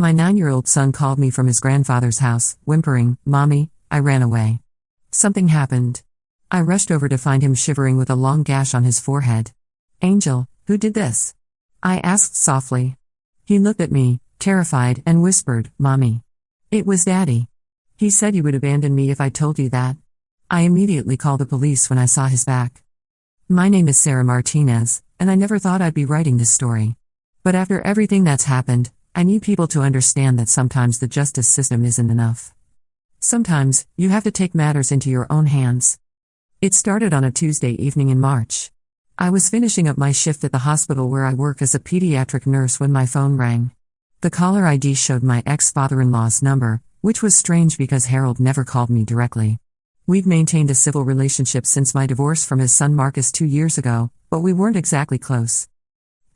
My 9-year-old son called me from his grandfather's house, whimpering, "Mommy, I ran away." Something happened. I rushed over to find him shivering with a long gash on his forehead. "Angel, who did this?" I asked softly. He looked at me, terrified, and whispered, "Mommy. It was Daddy. He said you would abandon me if I told you that." I immediately called the police when I saw his back. My name is Sarah Martinez, and I never thought I'd be writing this story. But after everything that's happened, I need people to understand that sometimes the justice system isn't enough. Sometimes, you have to take matters into your own hands. It started on a Tuesday evening in March. I was finishing up my shift at the hospital where I work as a pediatric nurse when my phone rang. The caller ID showed my ex-father-in-law's number, which was strange because Harold never called me directly. We'd maintained a civil relationship since my divorce from his son Marcus 2 years ago, but we weren't exactly close.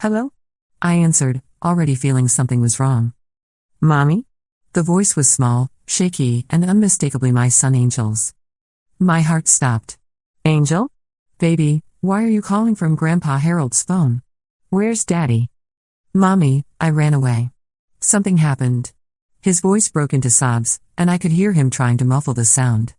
"Hello?" I answered, already feeling something was wrong. "Mommy?" The voice was small, shaky, and unmistakably my son Angel's. My heart stopped. "Angel? Baby, why are you calling from Grandpa Harold's phone? Where's Daddy?" "Mommy, I ran away. Something happened." His voice broke into sobs, and I could hear him trying to muffle the sound.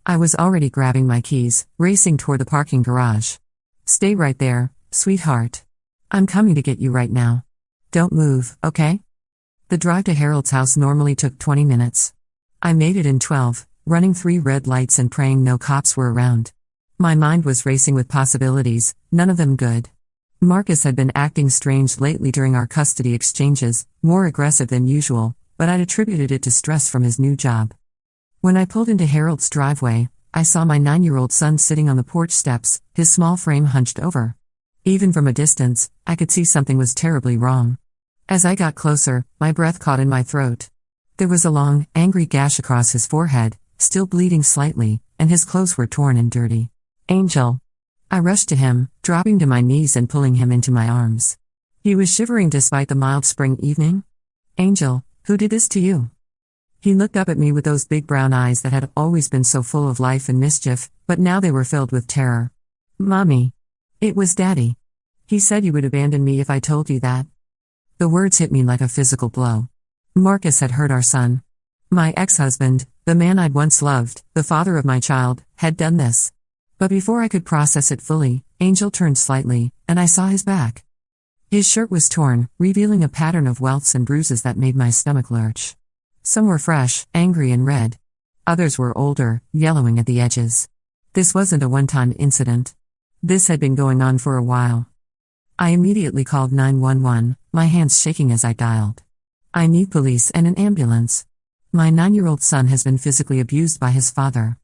I was already grabbing my keys, racing toward the parking garage. "Stay right there, sweetheart. I'm coming to get you right now. Don't move, okay?" The drive to Harold's house normally took 20 minutes. I made it in 12, running 3 red lights and praying no cops were around. My mind was racing with possibilities, none of them good. Marcus had been acting strange lately during our custody exchanges, more aggressive than usual, but I'd attributed it to stress from his new job. When I pulled into Harold's driveway, I saw my 9-year-old son sitting on the porch steps, his small frame hunched over. Even from a distance, I could see something was terribly wrong. As I got closer, my breath caught in my throat. There was a long, angry gash across his forehead, still bleeding slightly, and his clothes were torn and dirty. "Angel." I rushed to him, dropping to my knees and pulling him into my arms. He was shivering despite the mild spring evening. "Angel, who did this to you?" He looked up at me with those big brown eyes that had always been so full of life and mischief, but now they were filled with terror. "Mommy. It was Daddy. He said you would abandon me if I told you that." The words hit me like a physical blow. Marcus had hurt our son. My ex-husband, the man I'd once loved, the father of my child, had done this. But before I could process it fully, Angel turned slightly, and I saw his back. His shirt was torn, revealing a pattern of welts and bruises that made my stomach lurch. Some were fresh, angry and red. Others were older, yellowing at the edges. This wasn't a one-time incident. This had been going on for a while. I immediately called 911, my hands shaking as I dialed. "I need police and an ambulance. My 9-year-old son has been physically abused by his father."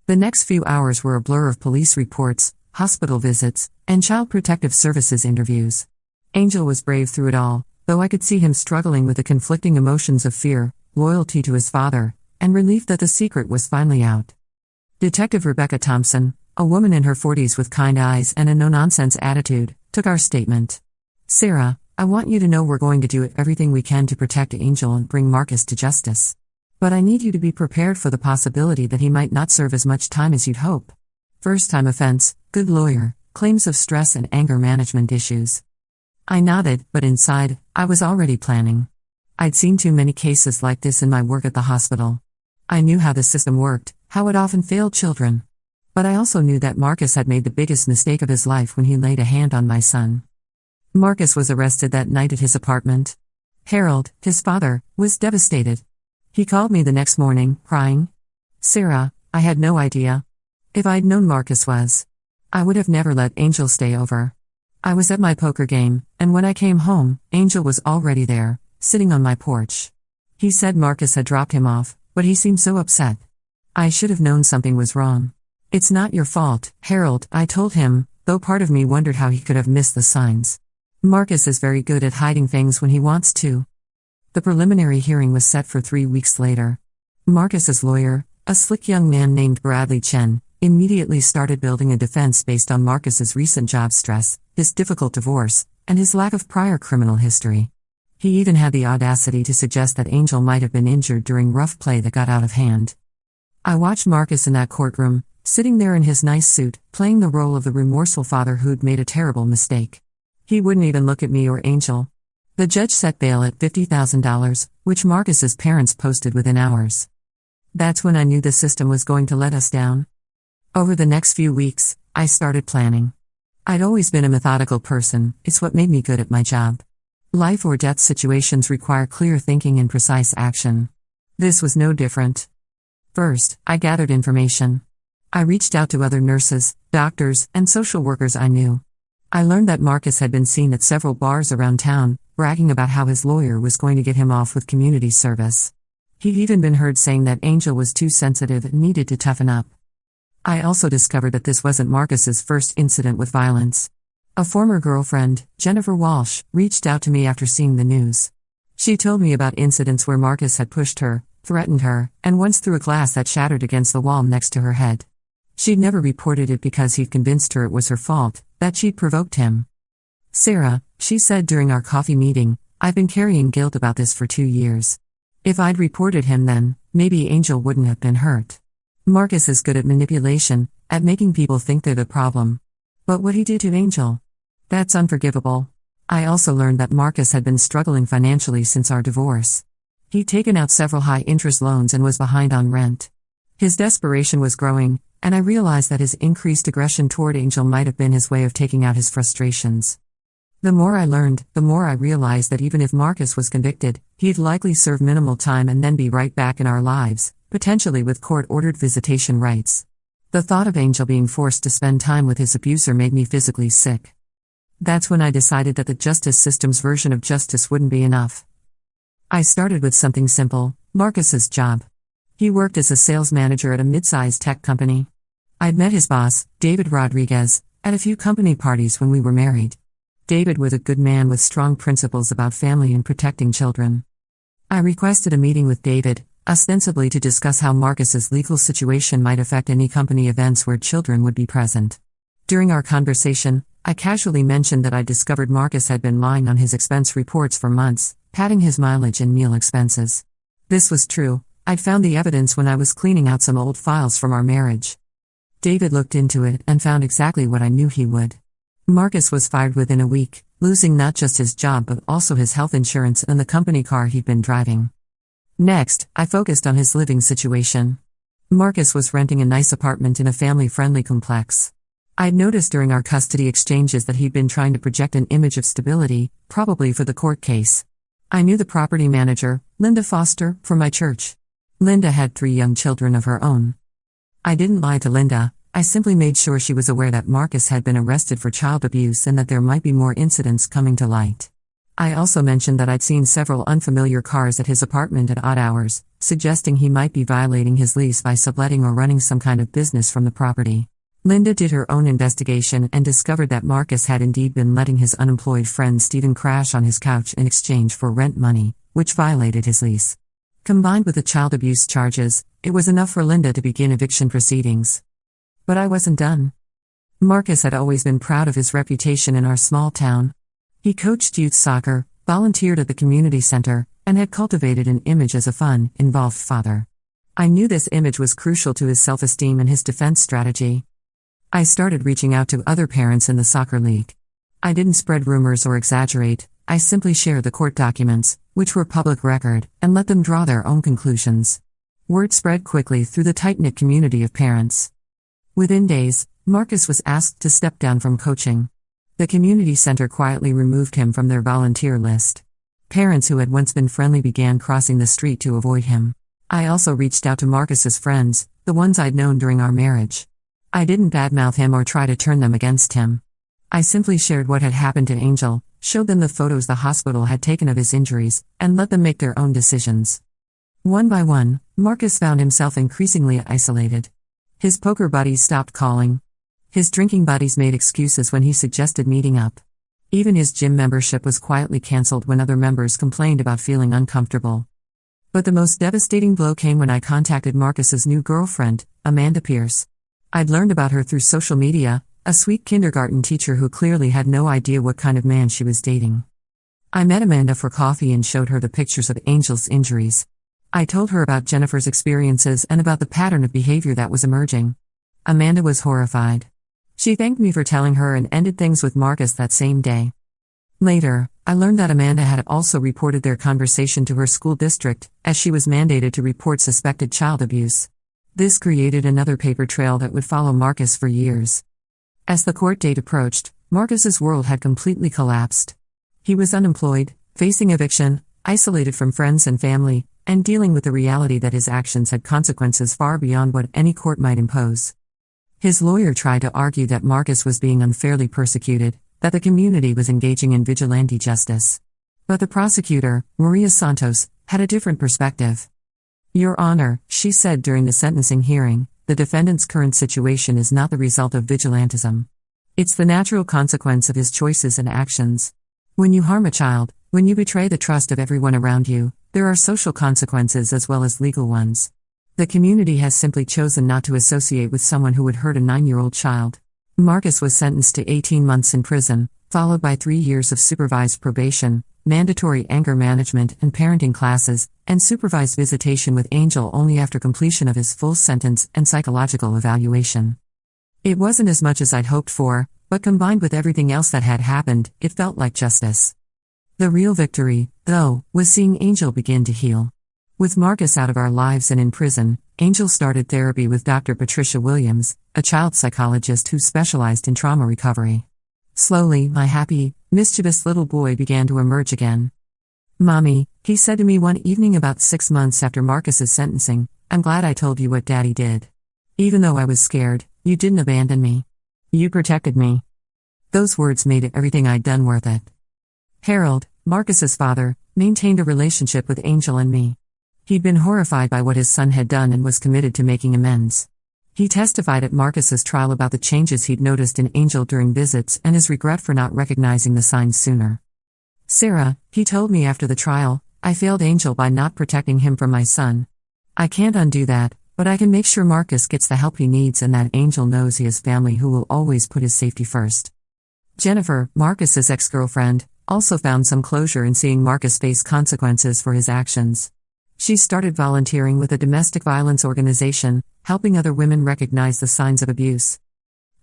The next few hours were a blur of police reports, hospital visits, and Child Protective Services interviews. Angel was brave through it all, though I could see him struggling with the conflicting emotions of fear, loyalty to his father, and relief that the secret was finally out. Detective Rebecca Thompson, a woman in her 40s with kind eyes and a no-nonsense attitude, took our statement. "Sarah, I want you to know we're going to do everything we can to protect Angel and bring Marcus to justice. But I need you to be prepared for the possibility that he might not serve as much time as you'd hope. First-time offense, good lawyer, claims of stress and anger management issues." I nodded, but inside, I was already planning. I'd seen too many cases like this in my work at the hospital. I knew how the system worked, how it often failed children. But I also knew that Marcus had made the biggest mistake of his life when he laid a hand on my son. Marcus was arrested that night at his apartment. Harold, his father, was devastated. He called me the next morning, crying. "Sarah, I had no idea. If I'd known Marcus was, I would have never let Angel stay over. I was at my poker game, and when I came home, Angel was already there, sitting on my porch. He said Marcus had dropped him off, but he seemed so upset. I should have known something was wrong. It's not your fault, Harold," I told him, though part of me wondered how he could have missed the signs. Marcus is very good at hiding things when he wants to. The preliminary hearing was set for 3 weeks later. Marcus's lawyer, a slick young man named Bradley Chen, immediately started building a defense based on Marcus's recent job stress, his difficult divorce, and his lack of prior criminal history. He even had the audacity to suggest that Angel might have been injured during rough play that got out of hand. I watched Marcus in that courtroom, sitting there in his nice suit, playing the role of the remorseful father who'd made a terrible mistake. He wouldn't even look at me or Angel. The judge set bail at $50,000, which Marcus's parents posted within hours. That's when I knew the system was going to let us down. Over the next few weeks, I started planning. I'd always been a methodical person, it's what made me good at my job. Life or death situations require clear thinking and precise action. This was no different. First, I gathered information. I reached out to other nurses, doctors, and social workers I knew. I learned that Marcus had been seen at several bars around town, bragging about how his lawyer was going to get him off with community service. He'd even been heard saying that Angel was too sensitive and needed to toughen up. I also discovered that this wasn't Marcus's first incident with violence. A former girlfriend, Jennifer Walsh, reached out to me after seeing the news. She told me about incidents where Marcus had pushed her, threatened her, and once threw a glass that shattered against the wall next to her head. She'd never reported it because he'd convinced her it was her fault, that she'd provoked him. "Sarah," she said during our coffee meeting, "I've been carrying guilt about this for 2 years. If I'd reported him then, maybe Angel wouldn't have been hurt. Marcus is good at manipulation, at making people think they're the problem. But what he did to Angel? That's unforgivable." I also learned that Marcus had been struggling financially since our divorce. He'd taken out several high-interest loans and was behind on rent. His desperation was growing, and I realized that his increased aggression toward Angel might have been his way of taking out his frustrations. The more I learned, the more I realized that even if Marcus was convicted, he'd likely serve minimal time and then be right back in our lives, potentially with court-ordered visitation rights. The thought of Angel being forced to spend time with his abuser made me physically sick. That's when I decided that the justice system's version of justice wouldn't be enough. I started with something simple, Marcus's job. He worked as a sales manager at a mid-sized tech company. I'd met his boss, David Rodriguez, at a few company parties when we were married. David was a good man with strong principles about family and protecting children. I requested a meeting with David, ostensibly to discuss how Marcus's legal situation might affect any company events where children would be present. During our conversation, I casually mentioned that I discovered Marcus had been lying on his expense reports for months, padding his mileage and meal expenses. This was true. I'd found the evidence when I was cleaning out some old files from our marriage. David looked into it and found exactly what I knew he would. Marcus was fired within a week, losing not just his job but also his health insurance and the company car he'd been driving. Next, I focused on his living situation. Marcus was renting a nice apartment in a family-friendly complex. I'd noticed during our custody exchanges that he'd been trying to project an image of stability, probably for the court case. I knew the property manager, Linda Foster, from my church. Linda had 3 young children of her own. I didn't lie to Linda. I simply made sure she was aware that Marcus had been arrested for child abuse and that there might be more incidents coming to light. I also mentioned that I'd seen several unfamiliar cars at his apartment at odd hours, suggesting he might be violating his lease by subletting or running some kind of business from the property. Linda did her own investigation and discovered that Marcus had indeed been letting his unemployed friend Stephen crash on his couch in exchange for rent money, which violated his lease. Combined with the child abuse charges, it was enough for Linda to begin eviction proceedings. But I wasn't done. Marcus had always been proud of his reputation in our small town. He coached youth soccer, volunteered at the community center, and had cultivated an image as a fun, involved father. I knew this image was crucial to his self-esteem and his defense strategy. I started reaching out to other parents in the soccer league. I didn't spread rumors or exaggerate, I simply shared the court documents, which were public record, and let them draw their own conclusions. Word spread quickly through the tight-knit community of parents. Within days, Marcus was asked to step down from coaching. The community center quietly removed him from their volunteer list. Parents who had once been friendly began crossing the street to avoid him. I also reached out to Marcus's friends, the ones I'd known during our marriage. I didn't badmouth him or try to turn them against him. I simply shared what had happened to Angel, showed them the photos the hospital had taken of his injuries, and let them make their own decisions. One by one, Marcus found himself increasingly isolated. His poker buddies stopped calling. His drinking buddies made excuses when he suggested meeting up. Even his gym membership was quietly cancelled when other members complained about feeling uncomfortable. But the most devastating blow came when I contacted Marcus's new girlfriend, Amanda Pierce. I'd learned about her through social media, a sweet kindergarten teacher who clearly had no idea what kind of man she was dating. I met Amanda for coffee and showed her the pictures of Angel's injuries. I told her about Jennifer's experiences and about the pattern of behavior that was emerging. Amanda was horrified. She thanked me for telling her and ended things with Marcus that same day. Later, I learned that Amanda had also reported their conversation to her school district, as she was mandated to report suspected child abuse. This created another paper trail that would follow Marcus for years. As the court date approached, Marcus's world had completely collapsed. He was unemployed, facing eviction, isolated from friends and family, and dealing with the reality that his actions had consequences far beyond what any court might impose. His lawyer tried to argue that Marcus was being unfairly persecuted, that the community was engaging in vigilante justice. But the prosecutor, Maria Santos, had a different perspective. "Your Honor," she said during the sentencing hearing, "the defendant's current situation is not the result of vigilantism. It's the natural consequence of his choices and actions. When you harm a child, when you betray the trust of everyone around you, there are social consequences as well as legal ones. The community has simply chosen not to associate with someone who would hurt a 9-year-old child." Marcus was sentenced to 18 months in prison, followed by 3 years of supervised probation, mandatory anger management and parenting classes, and supervised visitation with Angel only after completion of his full sentence and psychological evaluation. It wasn't as much as I'd hoped for, but combined with everything else that had happened, it felt like justice. The real victory, though, was seeing Angel begin to heal. With Marcus out of our lives and in prison, Angel started therapy with Dr. Patricia Williams, a child psychologist who specialized in trauma recovery. Slowly, my happy, mischievous little boy began to emerge again. "Mommy," he said to me one evening about 6 months after Marcus's sentencing, "I'm glad I told you what Daddy did. Even though I was scared, you didn't abandon me. You protected me." Those words made everything I'd done worth it. Harold, Marcus's father, maintained a relationship with Angel and me. He'd been horrified by what his son had done and was committed to making amends. He testified at Marcus's trial about the changes he'd noticed in Angel during visits and his regret for not recognizing the signs sooner. "Sarah," he told me after the trial, "I failed Angel by not protecting him from my son. I can't undo that, but I can make sure Marcus gets the help he needs and that Angel knows he has family who will always put his safety first." Jennifer, Marcus's ex-girlfriend, also found some closure in seeing Marcus face consequences for his actions. She started volunteering with a domestic violence organization, helping other women recognize the signs of abuse.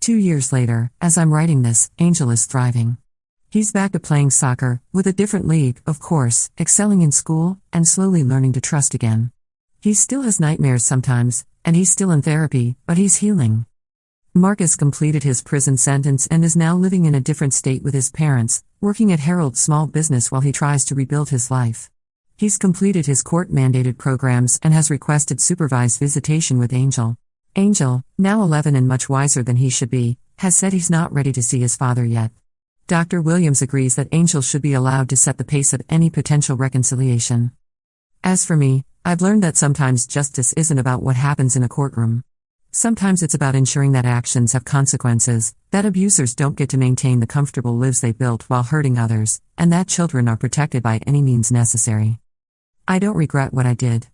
2 years later, as I'm writing this, Angel is thriving. He's back to playing soccer, with a different league, of course, excelling in school, and slowly learning to trust again. He still has nightmares sometimes, and he's still in therapy, but he's healing. Marcus completed his prison sentence and is now living in a different state with his parents, working at Harold's small business while he tries to rebuild his life. He's completed his court-mandated programs and has requested supervised visitation with Angel. Angel, now 11 and much wiser than he should be, has said he's not ready to see his father yet. Dr. Williams agrees that Angel should be allowed to set the pace of any potential reconciliation. As for me, I've learned that sometimes justice isn't about what happens in a courtroom. Sometimes it's about ensuring that actions have consequences, that abusers don't get to maintain the comfortable lives they built while hurting others, and that children are protected by any means necessary. I don't regret what I did.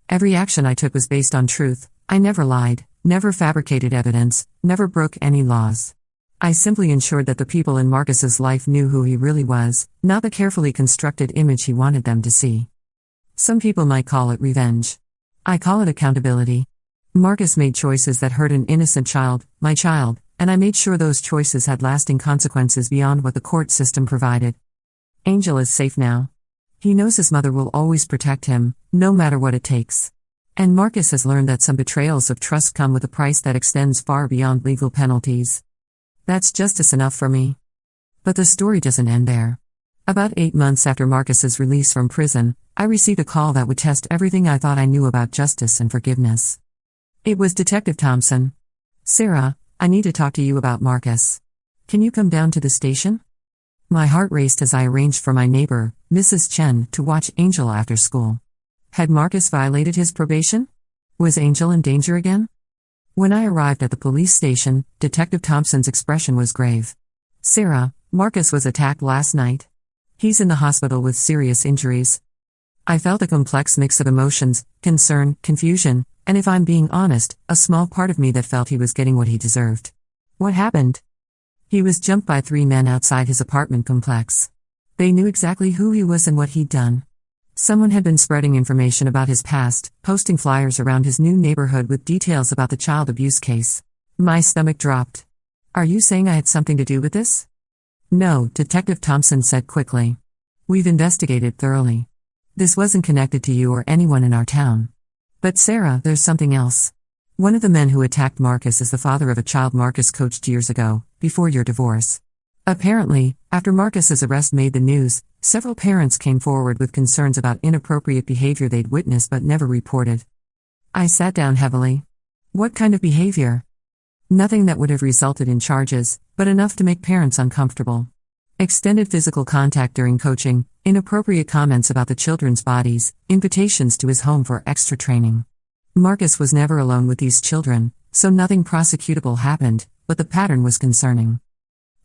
Every action I took was based on truth. I never lied, never fabricated evidence, never broke any laws. I simply ensured that the people in Marcus's life knew who he really was, not the carefully constructed image he wanted them to see. Some people might call it revenge. I call it accountability. Marcus made choices that hurt an innocent child, my child, and I made sure those choices had lasting consequences beyond what the court system provided. Angel is safe now. He knows his mother will always protect him, no matter what it takes. And Marcus has learned that some betrayals of trust come with a price that extends far beyond legal penalties. That's justice enough for me. But the story doesn't end there. About 8 months after Marcus's release from prison, I received a call that would test everything I thought I knew about justice and forgiveness. It was Detective Thompson. "Sarah, I need to talk to you about Marcus. Can you come down to the station?" My heart raced as I arranged for my neighbor, Mrs. Chen, to watch Angel after school. Had Marcus violated his probation? Was Angel in danger again? When I arrived at the police station, Detective Thompson's expression was grave. "Sarah, Marcus was attacked last night. He's in the hospital with serious injuries." I felt a complex mix of emotions, concern, confusion, and if I'm being honest, a small part of me that felt he was getting what he deserved. What happened? He was jumped by 3 men outside his apartment complex. They knew exactly who he was and what he'd done. Someone had been spreading information about his past, posting flyers around his new neighborhood with details about the child abuse case. My stomach dropped. "Are you saying I had something to do with this?" No, Detective Thompson said quickly. We've investigated thoroughly. This wasn't connected to you or anyone in our town. But Sarah, there's something else. One of the men who attacked Marcus is the father of a child Marcus coached years ago, before your divorce. Apparently, after Marcus's arrest made the news, several parents came forward with concerns about inappropriate behavior they'd witnessed but never reported. I sat down heavily. What kind of behavior? Nothing that would have resulted in charges, but enough to make parents uncomfortable. Extended physical contact during coaching, inappropriate comments about the children's bodies, invitations to his home for extra training. Marcus was never alone with these children, so nothing prosecutable happened, but the pattern was concerning.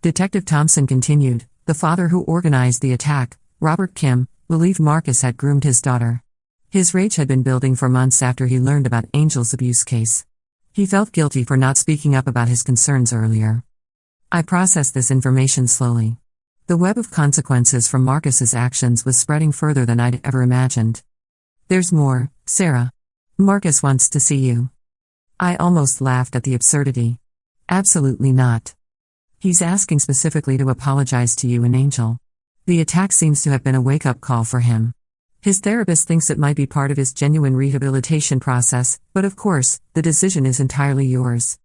Detective Thompson continued, the father who organized the attack, Robert Kim, believed Marcus had groomed his daughter. His rage had been building for months after he learned about Angel's abuse case. He felt guilty for not speaking up about his concerns earlier. I processed this information slowly. The web of consequences from Marcus's actions was spreading further than I'd ever imagined. There's more, Sarah. Marcus wants to see you. I almost laughed at the absurdity. Absolutely not. He's asking specifically to apologize to you and Angel. The attack seems to have been a wake-up call for him. His therapist thinks it might be part of his genuine rehabilitation process, but of course, the decision is entirely yours.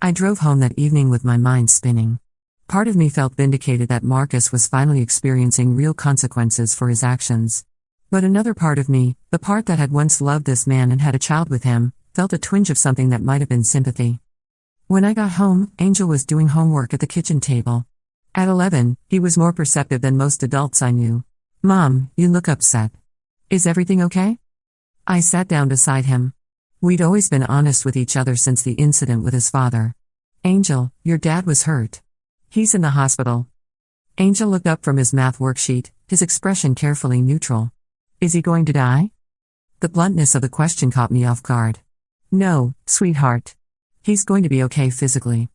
I drove home that evening with my mind spinning. Part of me felt vindicated that Marcus was finally experiencing real consequences for his actions. But another part of me, the part that had once loved this man and had a child with him, felt a twinge of something that might have been sympathy. When I got home, Angel was doing homework at the kitchen table. At 11, he was more perceptive than most adults I knew. Mom, you look upset. Is everything okay? I sat down beside him. We'd always been honest with each other since the incident with his father. Angel, your dad was hurt. He's in the hospital. Angel looked up from his math worksheet, his expression carefully neutral. Is he going to die? The bluntness of the question caught me off guard. No, sweetheart. He's going to be okay physically.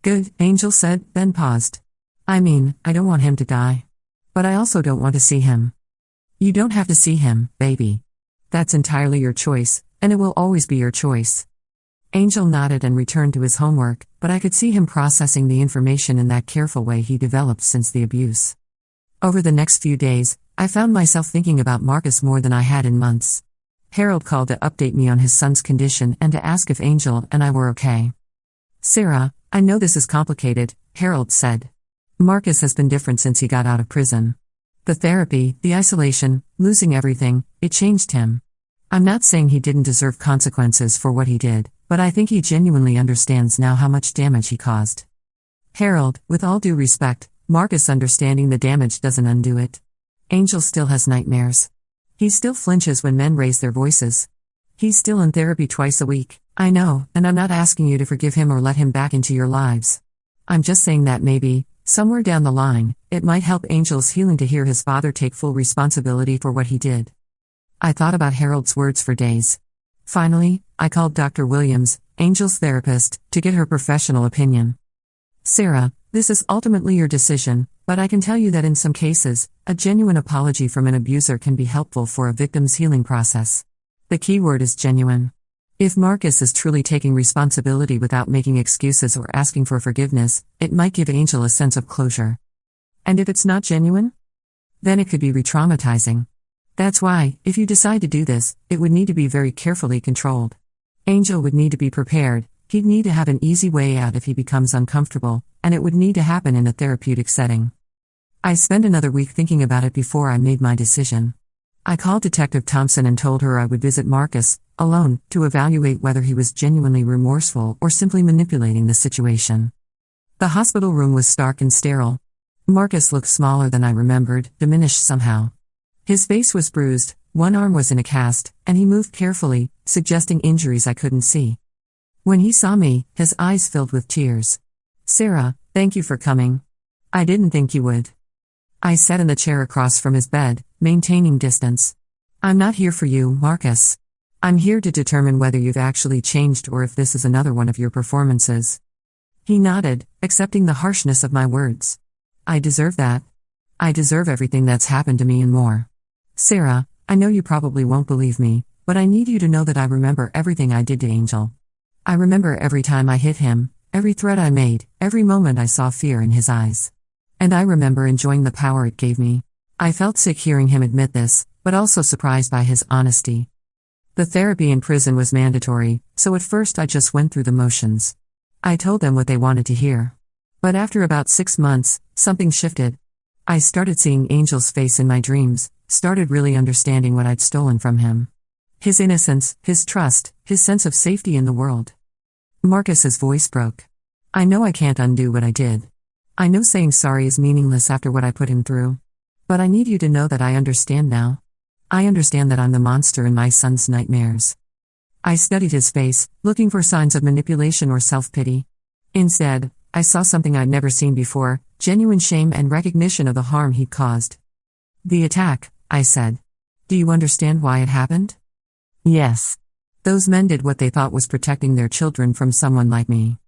Good, Angel said, then paused. I mean, I don't want him to die. But I also don't want to see him. You don't have to see him, baby. That's entirely your choice, and it will always be your choice. Angel nodded and returned to his homework, but I could see him processing the information in that careful way he developed since the abuse. Over the next few days, I found myself thinking about Marcus more than I had in months. Harold called to update me on his son's condition and to ask if Angel and I were okay. Sarah, I know this is complicated, Harold said. Marcus has been different since he got out of prison. The therapy, the isolation, losing everything, it changed him. I'm not saying he didn't deserve consequences for what he did, but I think he genuinely understands now how much damage he caused. Harold, with all due respect, Marcus understanding the damage doesn't undo it. Angel still has nightmares. He still flinches when men raise their voices. He's still in therapy twice a week, I know, and I'm not asking you to forgive him or let him back into your lives. I'm just saying that maybe, somewhere down the line, it might help Angel's healing to hear his father take full responsibility for what he did. I thought about Harold's words for days. Finally, I called Dr. Williams, Angel's therapist, to get her professional opinion. Sarah, this is ultimately your decision, but I can tell you that in some cases, a genuine apology from an abuser can be helpful for a victim's healing process. The key word is genuine. If Marcus is truly taking responsibility without making excuses or asking for forgiveness, it might give Angel a sense of closure. And if it's not genuine? Then it could be re-traumatizing. That's why, if you decide to do this, it would need to be very carefully controlled. Angel would need to be prepared, he'd need to have an easy way out if he becomes uncomfortable, and it would need to happen in a therapeutic setting. I spent another week thinking about it before I made my decision. I called Detective Thompson and told her I would visit Marcus, alone, to evaluate whether he was genuinely remorseful or simply manipulating the situation. The hospital room was stark and sterile. Marcus looked smaller than I remembered, diminished somehow. His face was bruised, one arm was in a cast, and he moved carefully, suggesting injuries I couldn't see. When he saw me, his eyes filled with tears. Sarah, thank you for coming. I didn't think you would. I sat in the chair across from his bed, maintaining distance. I'm not here for you, Marcus. I'm here to determine whether you've actually changed or if this is another one of your performances. He nodded, accepting the harshness of my words. I deserve that. I deserve everything that's happened to me and more. Sarah, I know you probably won't believe me, but I need you to know that I remember everything I did to Angel. I remember every time I hit him, every threat I made, every moment I saw fear in his eyes. And I remember enjoying the power it gave me. I felt sick hearing him admit this, but also surprised by his honesty. The therapy in prison was mandatory, so at first I just went through the motions. I told them what they wanted to hear. But after about 6 months, something shifted. I started seeing Angel's face in my dreams, started really understanding what I'd stolen from him. His innocence, his trust, his sense of safety in the world. Marcus's voice broke. I know I can't undo what I did. I know saying sorry is meaningless after what I put him through. But I need you to know that I understand now. I understand that I'm the monster in my son's nightmares. I studied his face, looking for signs of manipulation or self-pity. Instead, I saw something I'd never seen before, genuine shame and recognition of the harm he'd caused. The attack, I said. Do you understand why it happened? Yes. Those men did what they thought was protecting their children from someone like me.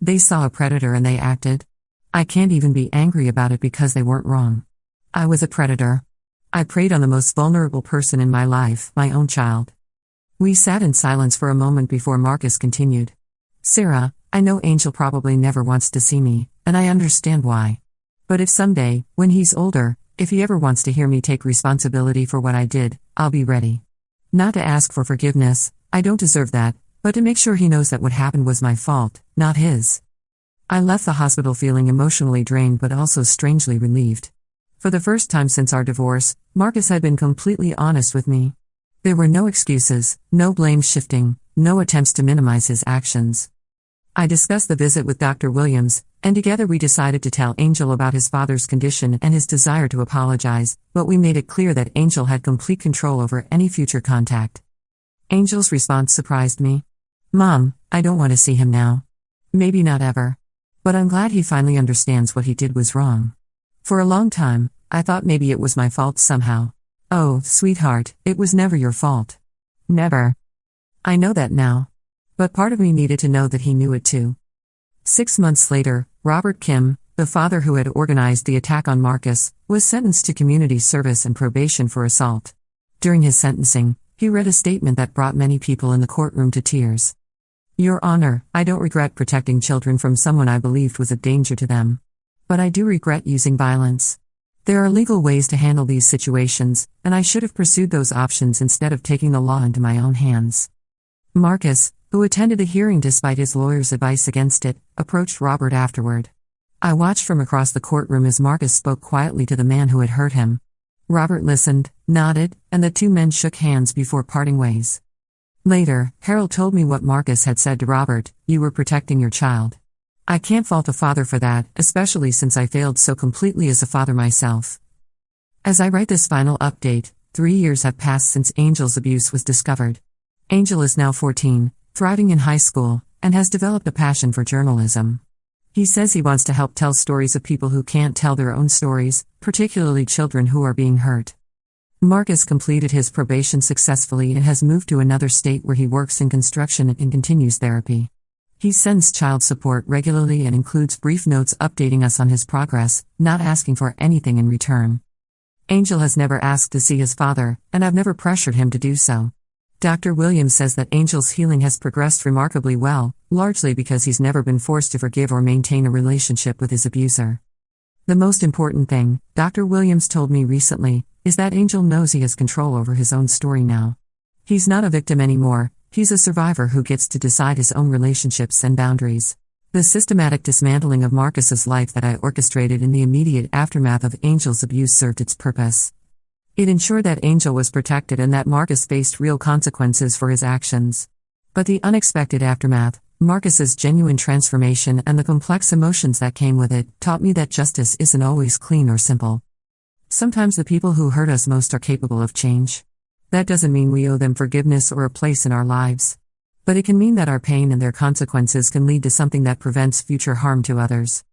They saw a predator and they acted. I can't even be angry about it because they weren't wrong. I was a predator. I preyed on the most vulnerable person in my life, my own child. We sat in silence for a moment before Marcus continued. Sarah, I know Angel probably never wants to see me, and I understand why. But if someday, when he's older, if he ever wants to hear me take responsibility for what I did, I'll be ready. Not to ask for forgiveness, I don't deserve that, but to make sure he knows that what happened was my fault, not his. I left the hospital feeling emotionally drained but also strangely relieved. For the first time since our divorce, Marcus had been completely honest with me. There were no excuses, no blame shifting, no attempts to minimize his actions. I discussed the visit with Dr. Williams, and together we decided to tell Angel about his father's condition and his desire to apologize, but we made it clear that Angel had complete control over any future contact. Angel's response surprised me. Mom, I don't want to see him now. Maybe not ever. But I'm glad he finally understands what he did was wrong. For a long time, I thought maybe it was my fault somehow. Oh, sweetheart, it was never your fault. Never. I know that now. But part of me needed to know that he knew it too. 6 months later, Robert Kim, the father who had organized the attack on Marcus, was sentenced to community service and probation for assault. During his sentencing, he read a statement that brought many people in the courtroom to tears. Your Honor, I don't regret protecting children from someone I believed was a danger to them. But I do regret using violence. There are legal ways to handle these situations, and I should have pursued those options instead of taking the law into my own hands. Marcus, who attended the hearing despite his lawyer's advice against it, approached Robert afterward. I watched from across the courtroom as Marcus spoke quietly to the man who had hurt him. Robert listened, nodded, and the two men shook hands before parting ways. Later, Harold told me what Marcus had said to Robert: "You were protecting your child." I can't fault a father for that, especially since I failed so completely as a father myself. As I write this final update, 3 years have passed since Angel's abuse was discovered. Angel is now 14, thriving in high school, and has developed a passion for journalism. He says he wants to help tell stories of people who can't tell their own stories, particularly children who are being hurt. Marcus completed his probation successfully and has moved to another state where he works in construction and continues therapy. He sends child support regularly and includes brief notes updating us on his progress, not asking for anything in return. Angel has never asked to see his father, and I've never pressured him to do so. Dr. Williams says that Angel's healing has progressed remarkably well, largely because he's never been forced to forgive or maintain a relationship with his abuser. The most important thing, Dr. Williams told me recently, is that Angel knows he has control over his own story now. He's not a victim anymore, he's a survivor who gets to decide his own relationships and boundaries. The systematic dismantling of Marcus's life that I orchestrated in the immediate aftermath of Angel's abuse served its purpose. It ensured that Angel was protected and that Marcus faced real consequences for his actions. But the unexpected aftermath, Marcus's genuine transformation and the complex emotions that came with it, taught me that justice isn't always clean or simple. Sometimes the people who hurt us most are capable of change. That doesn't mean we owe them forgiveness or a place in our lives. But it can mean that our pain and their consequences can lead to something that prevents future harm to others.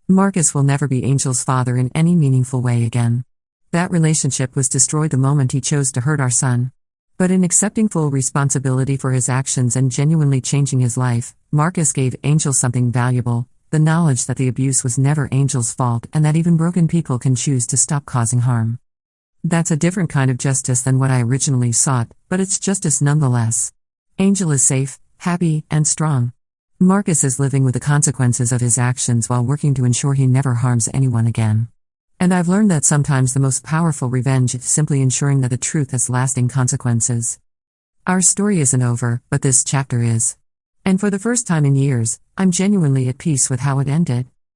Marcus will never be Angel's father in any meaningful way again. That relationship was destroyed the moment he chose to hurt our son. But in accepting full responsibility for his actions and genuinely changing his life, Marcus gave Angel something valuable: the knowledge that the abuse was never Angel's fault and that even broken people can choose to stop causing harm. That's a different kind of justice than what I originally sought, but it's justice nonetheless. Angel is safe, happy, and strong. Marcus is living with the consequences of his actions while working to ensure he never harms anyone again. And I've learned that sometimes the most powerful revenge is simply ensuring that the truth has lasting consequences. Our story isn't over, but this chapter is. And for the first time in years, I'm genuinely at peace with how it ended.